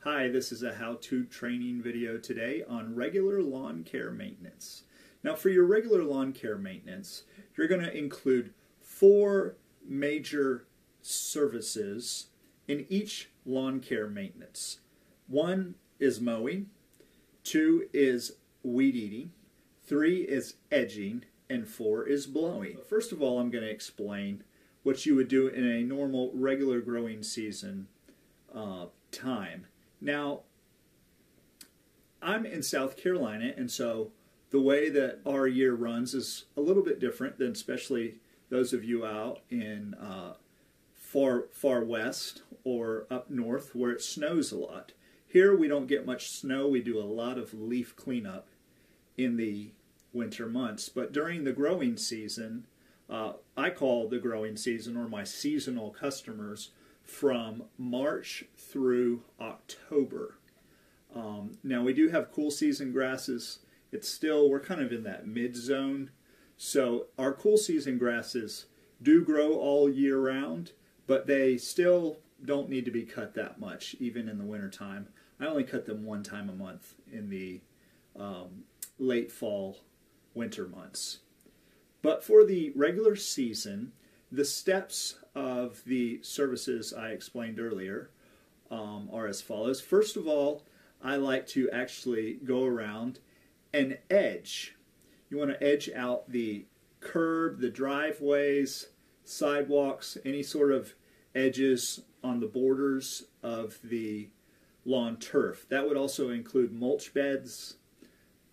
Hi, this is a how-to training video today on regular lawn care maintenance. Now for your regular lawn care maintenance, you're going to include 4 major services in each lawn care maintenance. 1 is mowing, 2 is weed eating, 3 is edging, and 4 is blowing. First of all, I'm going to explain what you would do in a normal regular growing season time. Now, I'm in South Carolina, and so the way that our year runs is a little bit different than especially those of you out in far west or up north where it snows a lot. Here we don't get much snow. We do a lot of leaf cleanup in the winter months, but during the growing season, I call the growing season, or my seasonal customers, from March through October. Now we do have cool season grasses. We're kind of in that mid zone. So our cool season grasses do grow all year round, but they still don't need to be cut that much, even in the winter time. I only cut them 1 time a month in the late fall, winter months. But for the regular season, the steps of the services I explained earlier are as follows. First of all, I like to actually go around and edge. You want to edge out the curb, the driveways, sidewalks, any sort of edges on the borders of the lawn turf. That would also include mulch beds,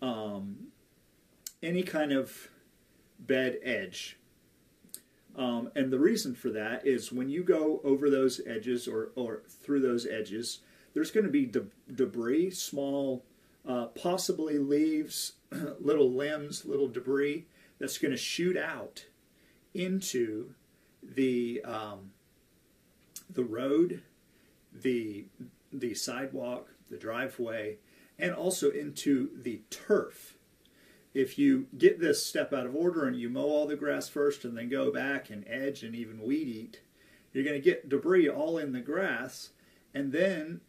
any kind of bed edge. And the reason for that is when you go over those edges or through those edges, there's going to be debris, small, possibly leaves, little limbs, little debris that's going to shoot out into the road, the sidewalk, the driveway, and also into the turf. If you get this step out of order and you mow all the grass first and then go back and edge and even weed eat, you're going to get debris all in the grass, and then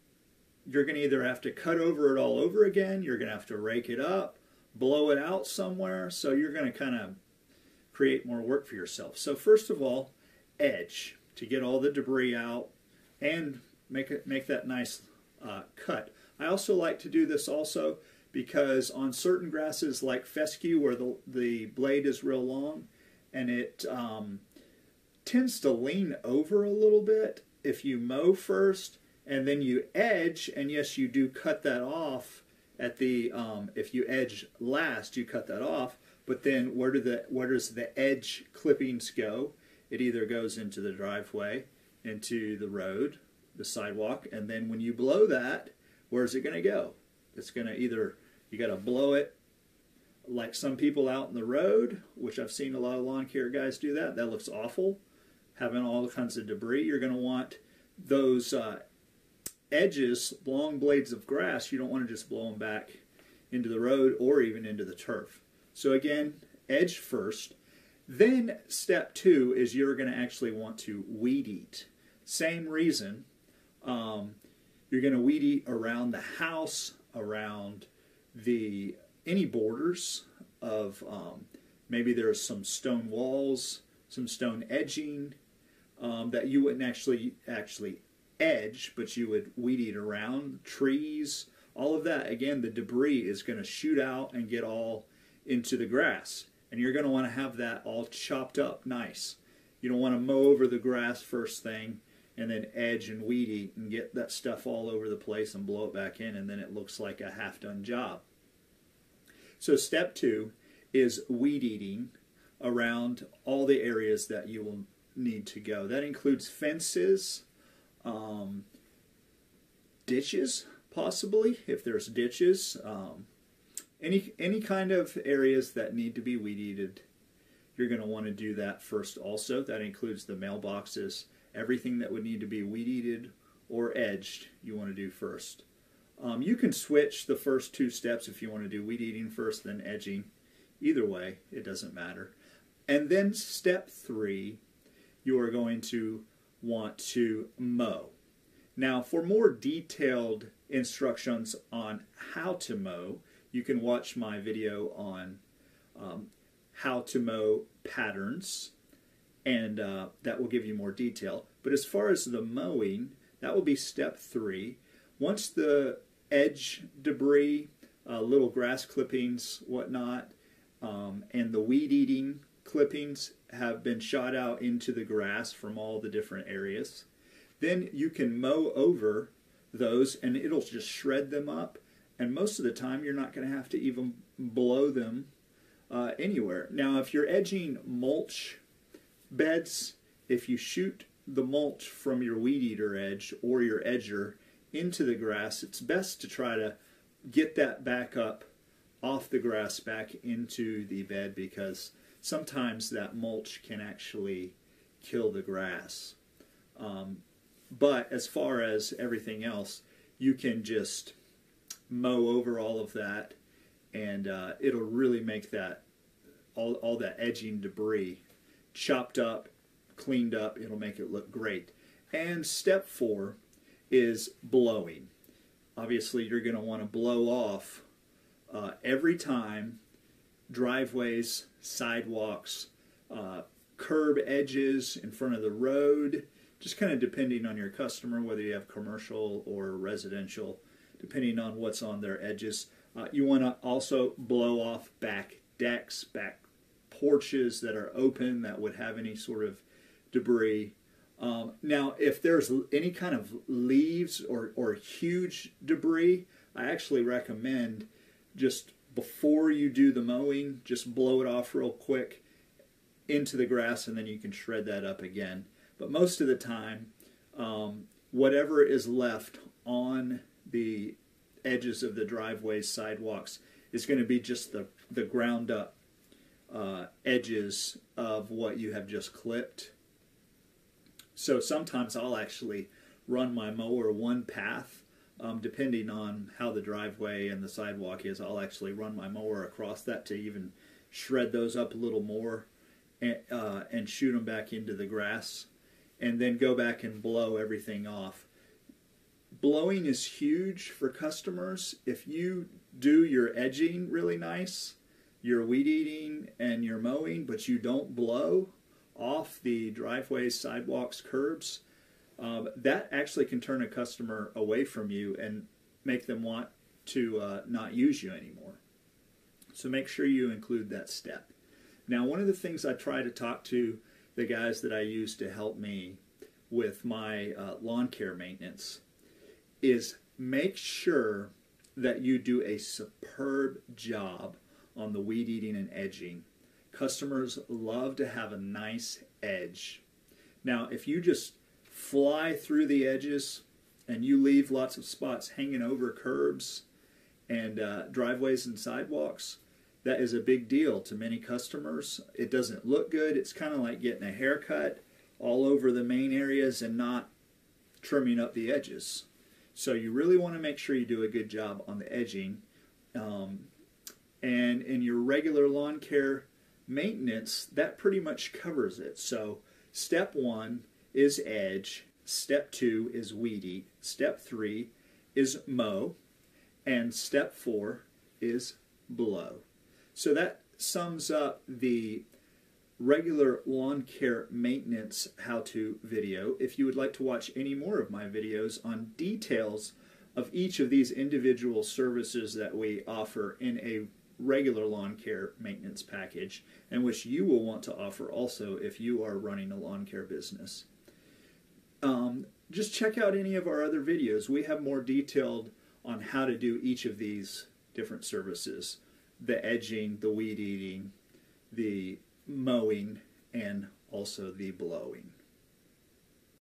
you're going to either have to cut over it all over again, you're going to have to rake it up, blow it out somewhere, so you're going to kind of create more work for yourself. So first of all, edge to get all the debris out and make that nice cut. I also like to do this also because on certain grasses like fescue, where the blade is real long and it tends to lean over a little bit, if you mow first and then you edge, and yes, you do cut that off at the if you edge last, you cut that off, but then where does the edge clippings go? It either goes into the driveway, into the road, the sidewalk, and then when you blow that, where's it going to go? It's going to either, you got to blow it like some people out in the road, which I've seen a lot of lawn care guys do that. That looks awful, having all kinds of debris. You're going to want those edges, long blades of grass, you don't want to just blow them back into the road or even into the turf. So again, edge first. Then step 2 is you're going to actually want to weed eat. Same reason. You're going to weed eat around the house, around any borders of maybe there's some stone walls, some stone edging that you wouldn't actually edge, but you would weed eat around, trees, all of that. Again, the debris is going to shoot out and get all into the grass, and you're going to want to have that all chopped up nice. You don't want to mow over the grass first thing and then edge and weed eat and get that stuff all over the place and blow it back in, and then it looks like a half-done job. So step 2 is weed eating around all the areas that you will need to go. That includes fences, ditches, possibly, if there's ditches, any kind of areas that need to be weed eated. You're going to want to do that first also. That includes the mailboxes. Everything that would need to be weed eated or edged, you want to do first. You can switch the first 2 steps if you want to do weed eating first, then edging. Either way, it doesn't matter. And then step 3, you are going to want to mow. Now, for more detailed instructions on how to mow, you can watch my video on how to mow patterns, and that will give you more detail. But as far as the mowing, that will be step 3. Once the edge debris, little grass clippings, whatnot, and the weed eating clippings have been shot out into the grass from all the different areas, then you can mow over those and it'll just shred them up, and most of the time you're not going to have to even blow them anywhere. Now, if you're edging mulch beds, if you shoot the mulch from your weed eater edge or your edger into the grass, it's best to try to get that back up off the grass back into the bed, because sometimes that mulch can actually kill the grass. But as far as everything else, you can just mow over all of that, and it'll really make that all that edging debris chopped up, cleaned up. It'll make it look great. And step 4 is blowing. Obviously, you're going to want to blow off every time driveways, sidewalks, curb edges in front of the road, just kind of depending on your customer, whether you have commercial or residential, depending on what's on their edges. You want to also blow off back decks, back porches that are open that would have any sort of debris. Now, if there's any kind of leaves or huge debris, I actually recommend just before you do the mowing, just blow it off real quick into the grass, and then you can shred that up again. But most of the time, whatever is left on the edges of the driveways, sidewalks, is going to be just the ground up edges of what you have just clipped. So sometimes I'll actually run my mower one path, depending on how the driveway and the sidewalk is. I'll actually run my mower across that to even shred those up a little more, and shoot them back into the grass, and then go back and blow everything off. Blowing is huge for customers. If you do your edging really nice, your weed eating and your mowing, but you don't blow off the driveways, sidewalks, curbs, that actually can turn a customer away from you and make them want to not use you anymore. So make sure you include that step. Now, one of the things I try to talk to the guys that I use to help me with my lawn care maintenance is make sure that you do a superb job on the weed eating and edging. Customers love to have a nice edge. Now, if you just fly through the edges and you leave lots of spots hanging over curbs and driveways and sidewalks, that is a big deal to many customers. It doesn't look good. It's kind of like getting a haircut all over the main areas and not trimming up the edges. So you really want to make sure you do a good job on the edging. And in your regular lawn care maintenance, that pretty much covers it. So step 1 is edge, step 2 is weed eat, step 3 is mow, and step 4 is blow. So that sums up the regular lawn care maintenance how-to video. If you would like to watch any more of my videos on details of each of these individual services that we offer in a regular lawn care maintenance package, and which you will want to offer also if you are running a lawn care business, just check out any of our other videos. We have more detailed on how to do each of these different services: the edging, the weed eating, the mowing, and also the blowing.